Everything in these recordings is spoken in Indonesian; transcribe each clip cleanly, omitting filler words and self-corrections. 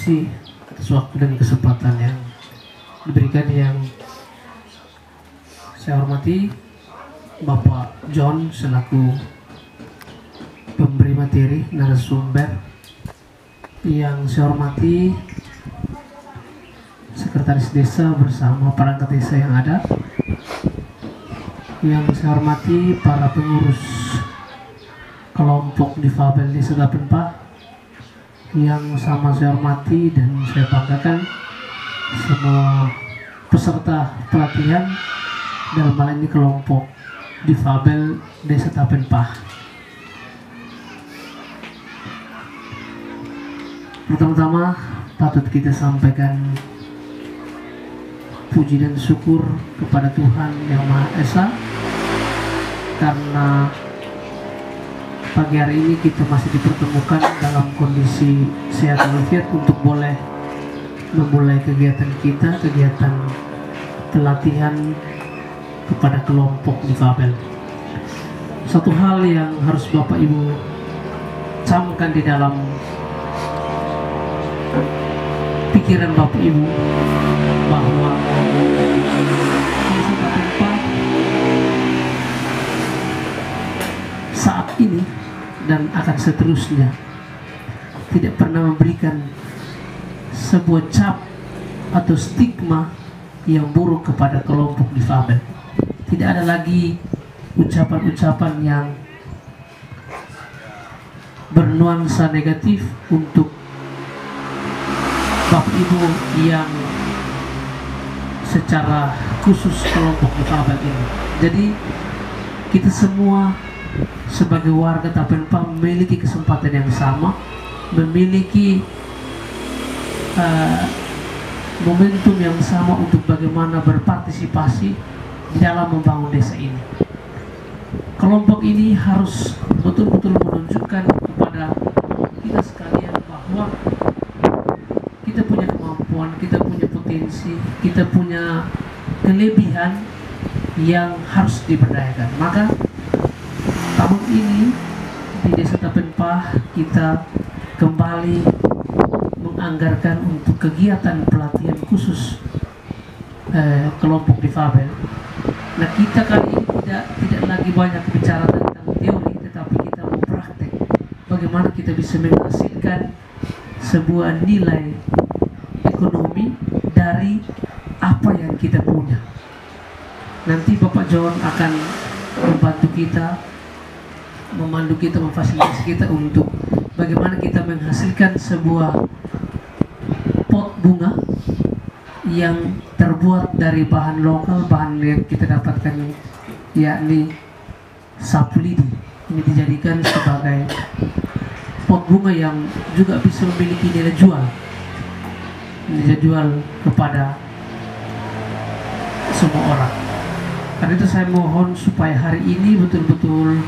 kasih atas waktu dan kesempatan yang diberikan. Yang saya hormati Bapak John selaku pemberi materi narasumber. Yang saya hormati Sekretaris Desa bersama perangkat desa yang ada. Yang saya hormati para pengurus kelompok difabel Desa Tapenpah. Yang sama saya hormati dan saya banggakan semua peserta pelatihan dalam hal ini kelompok difabel Desa Tapenpah. Pertama-tama patut kita sampaikan puji dan syukur kepada Tuhan Yang Maha Esa, karena pagi hari ini kita masih dipertemukan dalam kondisi sehat walafiat untuk boleh memulai kegiatan kita, kegiatan pelatihan kepada kelompok difabel. Satu hal yang harus Bapak Ibu camkan di dalam pikiran Bapak Ibu, bahwa saat ini dan akan seterusnya tidak pernah memberikan sebuah cap atau stigma yang buruk kepada kelompok difabel. Tidak ada lagi ucapan-ucapan yang bernuansa negatif untuk Bapak Ibu yang secara khusus kelompok difabel ini. Jadi kita semua sebagai warga Tapenpah memiliki kesempatan yang sama, memiliki momentum yang sama untuk bagaimana berpartisipasi di dalam membangun desa ini. Kelompok ini harus betul-betul menunjukkan kepada kita sekalian bahwa kita punya kemampuan, kita punya potensi, kita punya kelebihan yang harus diberdayakan. Maka tahun ini di Desa Tapenpah kita kembali menganggarkan untuk kegiatan pelatihan khusus kelompok difabel. Nah, kita kali ini tidak lagi banyak bicara tentang teori, tetapi kita mau praktek bagaimana kita bisa menghasilkan sebuah nilai ekonomi dari apa yang kita punya. Nanti Bapak John akan membantu kita, memandu kita, memfasilitasi kita untuk bagaimana kita menghasilkan sebuah pot bunga yang terbuat dari bahan lokal, bahan yang kita dapatkan yakni sapu lidi. Ini dijadikan sebagai pot bunga yang juga bisa memiliki nilai jual, nilai jual kepada semua orang. Karena itu saya mohon supaya hari ini betul-betul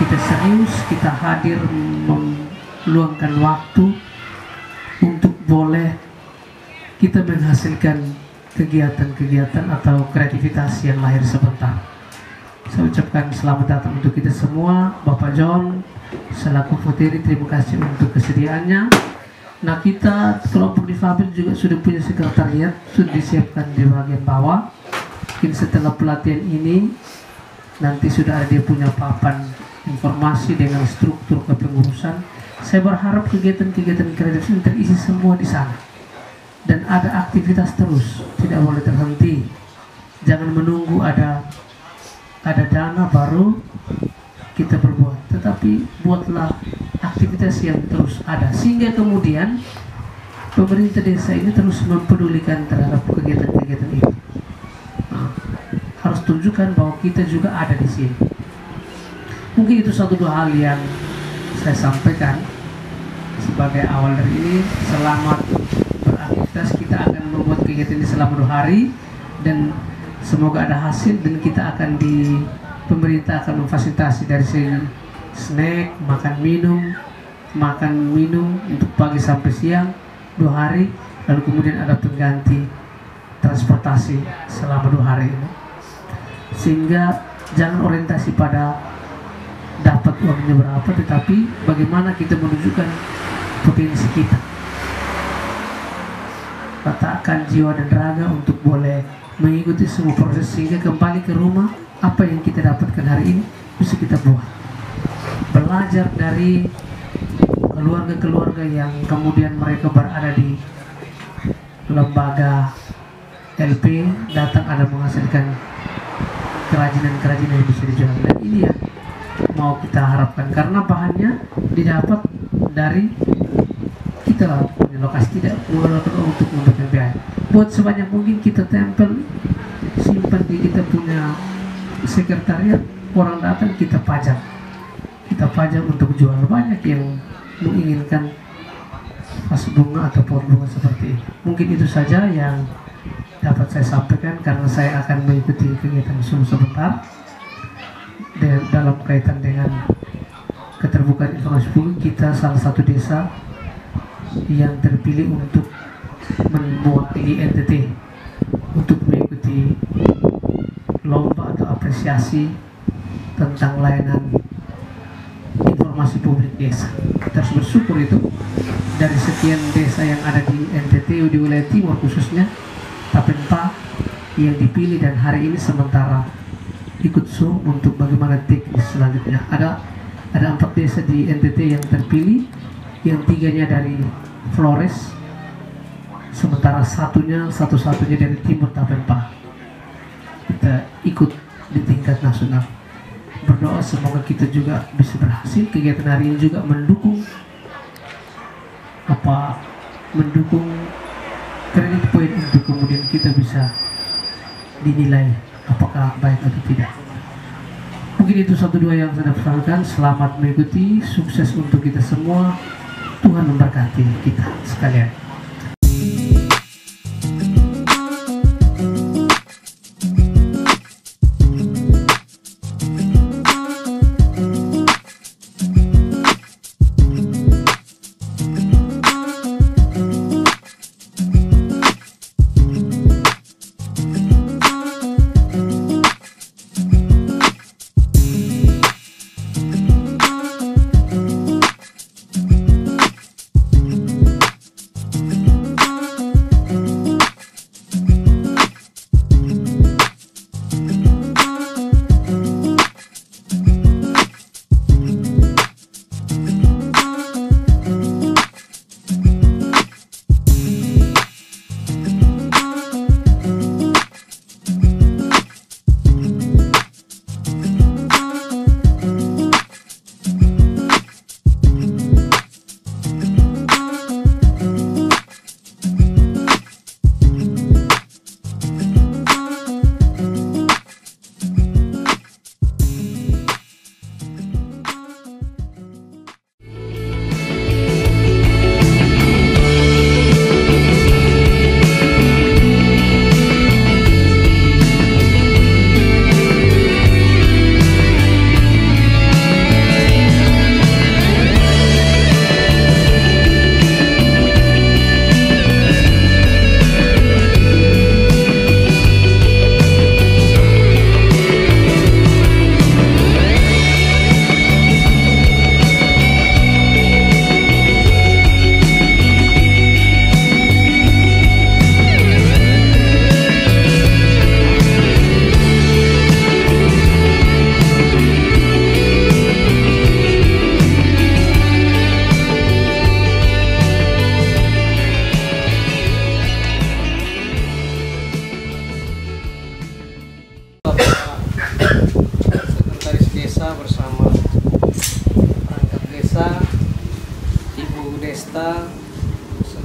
kita serius, kita hadir meluangkan waktu untuk boleh kita menghasilkan kegiatan-kegiatan atau kreativitas yang lahir sebentar. Saya ucapkan selamat datang untuk kita semua. Bapak John selaku materi, terima kasih untuk kesediaannya. Nah, kita kelompok difabel juga sudah punya sekretariat, sudah disiapkan di bagian bawah. Mungkin setelah pelatihan ini nanti sudah ada dia punya papan informasi dengan struktur kepengurusan. Saya berharap kegiatan-kegiatan kreatif ini terisi semua di sana dan ada aktivitas terus, tidak boleh terhenti. Jangan menunggu ada dana baru kita berbuat, tetapi buatlah aktivitas yang terus ada, sehingga kemudian pemerintah desa ini terus mempedulikan terhadap kegiatan-kegiatan itu. Nah, harus tunjukkan bahwa kita juga ada di sini. Mungkin itu satu dua hal yang saya sampaikan sebagai awal dari ini. Selamat beraktivitas, kita akan membuat kegiatan ini selama 2 hari dan semoga ada hasil, dan kita akan pemerintah akan memfasilitasi dari sini snack, makan minum untuk pagi sampai siang 2 hari, lalu kemudian ada pengganti transportasi selama 2 hari ini, sehingga jangan orientasi pada dapat uangnya berapa, tetapi bagaimana kita menunjukkan potensi kita. menyerahkan jiwa dan raga untuk boleh mengikuti semua proses, sehingga kembali ke rumah apa yang kita dapatkan hari ini bisa kita buat. Belajar dari keluarga-keluarga yang kemudian mereka berada di lembaga LP, datang ada menghasilkan kerajinan-kerajinan yang bisa dijual, dan ini yang mau kita harapkan karena bahannya didapat dari kita punya lokasi, tidak mengeluarkan untuk memberikan biaya. Buat sebanyak mungkin kita tempel, simpan di kita punya sekretariat, orang datang kita pajang untuk jual. Banyak yang menginginkan pas bunga atau pohon bunga seperti ini. Mungkin itu saja yang dapat saya sampaikan karena saya akan mengikuti kegiatan Zoom sebentar dalam kaitan dengan keterbukaan informasi publik. Kita salah satu desa yang terpilih untuk mewakili NTT untuk mengikuti lomba atau apresiasi tentang layanan informasi publik desa. Kita harus bersyukur itu dari sekian desa yang ada di NTT di wilayah timur khususnya Tapenpa yang dipilih, dan hari ini sementara ikut Zoom untuk bagaimana teknis selanjutnya. Ada 4 desa di NTT yang terpilih, yang 3-nya dari Flores, sementara satu-satunya dari timur Tapenpa. Kita ikut di tingkat nasional. Berdoa semoga kita juga bisa berhasil. Kegiatan hari ini juga mendukung kredit poin untuk kemudian kita bisa dinilai apakah baik atau tidak. Mungkin itu 1-2 yang saya pesankan. Selamat mengikuti, sukses untuk kita semua. Tuhan memberkati kita sekalian.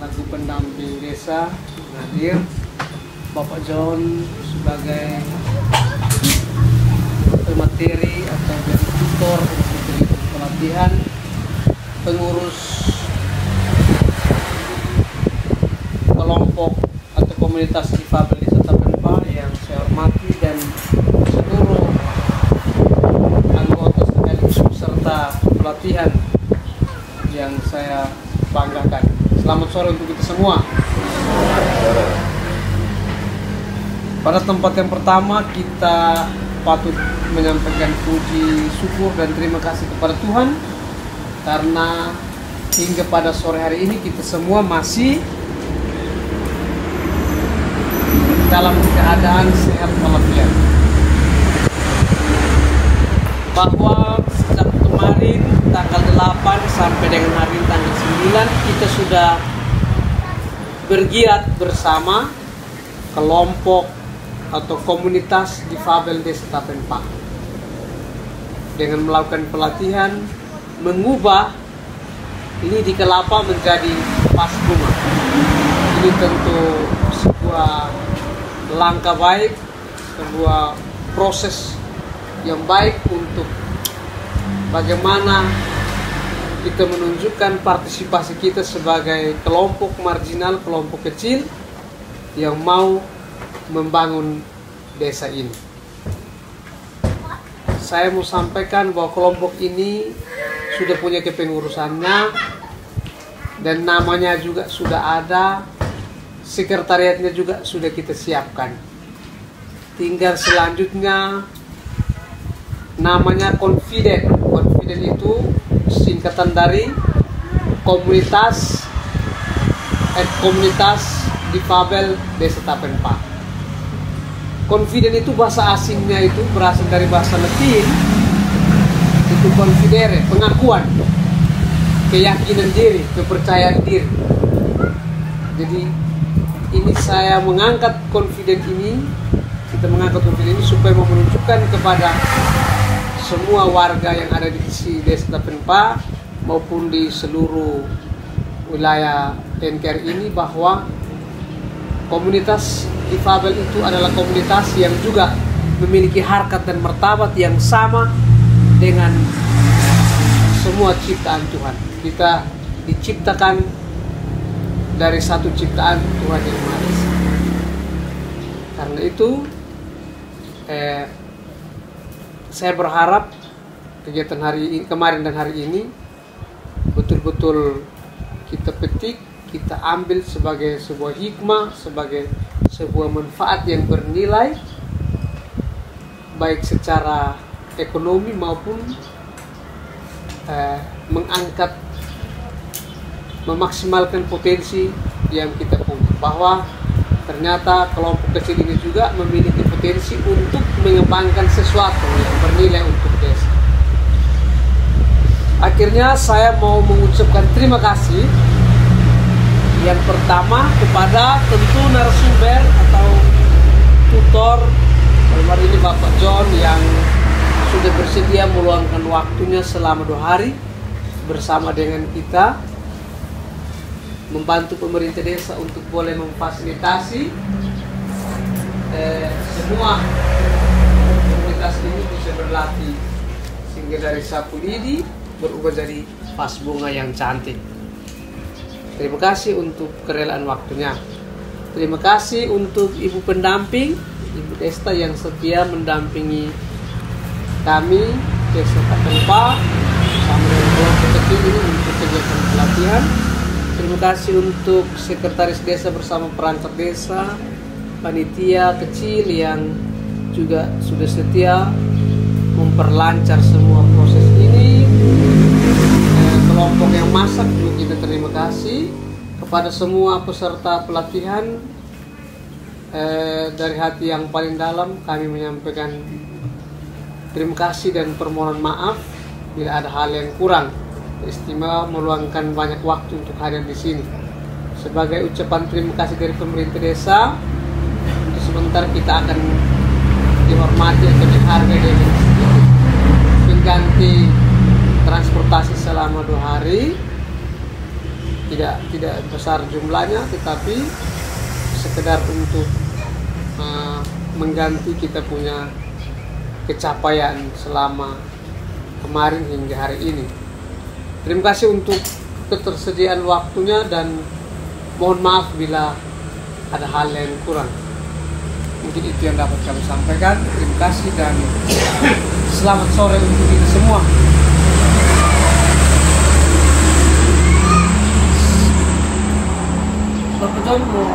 selaku pendamping desa hadir, Bapak John sebagai pemateri atau jadi tutor untuk pelatihan, pengurus kelompok atau komunitas difabel Desa Tapenpa yang saya hormati, dan seluruh anggota sekaligus peserta pelatihan yang saya banggakan. Selamat sore untuk kita semua. Pada tempat yang pertama kita patut menyampaikan puji syukur dan terima kasih kepada Tuhan karena hingga pada sore hari ini kita semua masih dalam keadaan sehat walafiat. Bahwa sejak kemarin tanggal 8 sampai dengan hari ini tanggal 9 kita sudah bergiat bersama kelompok atau komunitas difabel Desa Tapenpa dengan melakukan pelatihan mengubah lidi kelapa menjadi pas bunga. Ini tentu sebuah langkah baik, sebuah proses yang baik untuk bagaimana kita menunjukkan partisipasi kita sebagai kelompok marginal, kelompok kecil yang mau membangun desa ini. Saya mau sampaikan bahwa kelompok ini sudah punya kepengurusannya dan namanya juga sudah ada, sekretariatnya juga sudah kita siapkan. Tinggal selanjutnya namanya Confident. Confident itu singkatan dari komunitas difabel Desa Tapenpa. Confident itu bahasa asingnya itu berasal dari bahasa Latin, itu confidere, pengakuan, keyakinan diri, kepercayaan diri. Jadi ini saya mengangkat confident ini, kita mengangkat confident ini supaya menunjukkan kepada semua warga yang ada di Desa Tapenpa maupun di seluruh wilayah NKRI ini bahwa komunitas difabel itu adalah komunitas yang juga memiliki harkat dan martabat yang sama dengan semua ciptaan Tuhan. Kita diciptakan dari satu ciptaan Tuhan yang Maha Esa. Karena itu saya berharap kegiatan kemarin dan hari ini betul-betul kita petik, kita ambil sebagai sebuah hikmah, sebagai sebuah manfaat yang bernilai baik secara ekonomi maupun memaksimalkan potensi yang kita punya, bahwa ternyata kelompok kecil ini juga memiliki potensi untuk mengembangkan sesuatu yang bernilai untuk desa. Akhirnya saya mau mengucapkan terima kasih yang pertama kepada tentu narasumber atau tutor, hari ini Bapak John yang sudah bersedia meluangkan waktunya selama 2 hari bersama dengan kita membantu pemerintah desa untuk boleh memfasilitasi semua komunitas ini bisa berlatih sehingga dari sapu lidi berubah jadi pas bunga yang cantik. Terima kasih untuk kerelaan waktunya. Terima kasih untuk Ibu pendamping, Ibu Desta yang setia mendampingi kami Desa Tapenpa bersama dengan kelompok kecil ini untuk kegiatan pelatihan. Terima kasih untuk sekretaris desa bersama perangkat desa, panitia kecil yang juga sudah setia memperlancar semua proses ini. Kelompok yang masak juga kita terima kasih. Kepada semua peserta pelatihan, dari hati yang paling dalam kami menyampaikan terima kasih dan permohonan maaf bila ada hal yang kurang. Istimewa meluangkan banyak waktu untuk hadir di sini. Sebagai ucapan terima kasih dari pemerintah desa, untuk sebentar kita akan dihormati atau dihargai dengan pengganti transportasi selama 2 hari. Tidak besar jumlahnya, tetapi sekedar untuk mengganti kita punya kecapaian selama kemarin hingga hari ini. Terima kasih untuk ketersediaan waktunya dan mohon maaf bila ada hal yang kurang. Mungkin itu yang dapat kami sampaikan. Terima kasih dan selamat sore untuk kita semua. Bapak John mau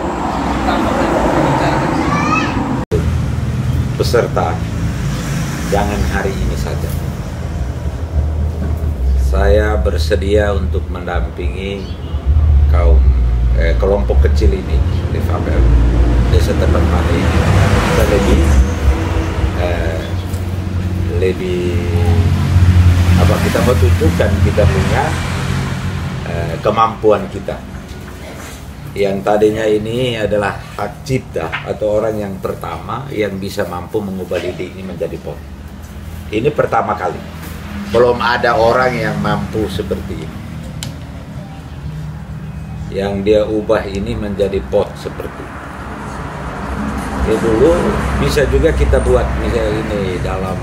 tambahkan pembicaraan peserta, jangan hari ini saja. Saya bersedia untuk mendampingi kelompok kecil ini difabel desa Tepatpah ini kita lebih apa, kita mau tunjukkan kita punya kemampuan kita. Yang tadinya ini adalah hak cipta atau orang yang pertama yang bisa mampu mengubah lidi ini menjadi pot. Ini pertama kali. Belum ada orang yang mampu seperti ini. Yang dia ubah ini menjadi pot seperti ini. Ya dulu bisa juga kita buat misalnya ini dalam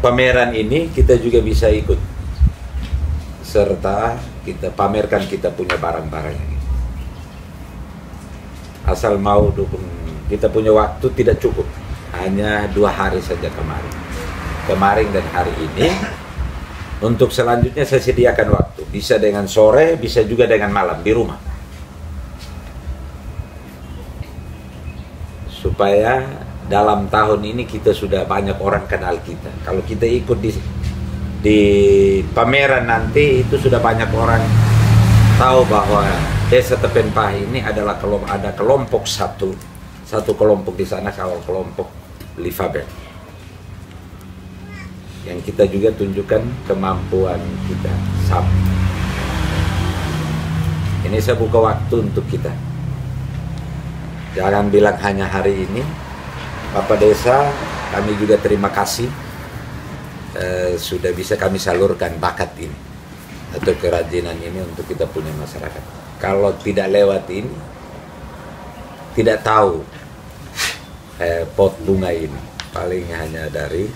pameran ini kita juga bisa ikut serta kita pamerkan kita punya barang-barang ini. Asal mau dukung, kita punya waktu tidak cukup, hanya 2 hari saja kemarin dan hari ini. Untuk selanjutnya saya sediakan waktu, bisa dengan sore, bisa juga dengan malam di rumah, supaya dalam tahun ini kita sudah banyak orang kenal kita. Kalau kita ikut di pameran nanti itu sudah banyak orang tahu bahwa desa Tepatpah ini adalah ada kelompok satu kelompok di sana, kalau kelompok Lifabel, yang kita juga tunjukkan kemampuan kita sama. Ini saya buka waktu untuk kita. Jangan bilang hanya hari ini. Bapak Desa, kami juga terima kasih sudah bisa kami salurkan bakat ini atau kerajinan ini untuk kita punya masyarakat. Kalau tidak lewat ini, tidak tahu pot bunga ini. Paling hanya dari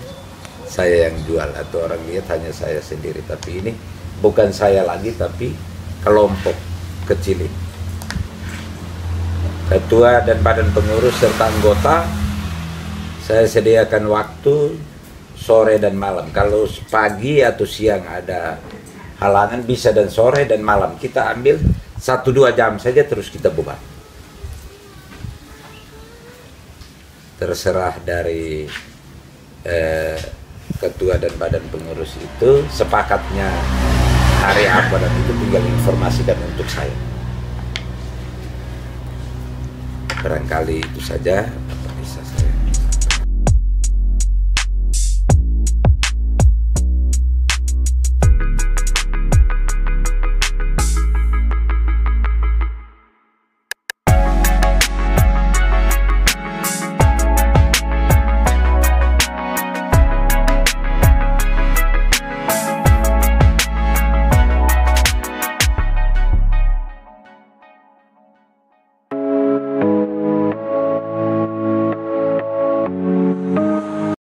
saya yang jual atau orang lihat hanya saya sendiri. Tapi ini bukan saya lagi, tapi kelompok kecil ini. Ketua dan badan pengurus serta anggota, saya sediakan waktu sore dan malam. Kalau pagi atau siang ada halangan bisa, dan sore dan malam kita ambil 1-2 jam saja terus kita bubar. Terserah dari ketua dan badan pengurus itu sepakatnya hari apa, dan itu tinggal informasikan untuk saya. Barangkali itu saja.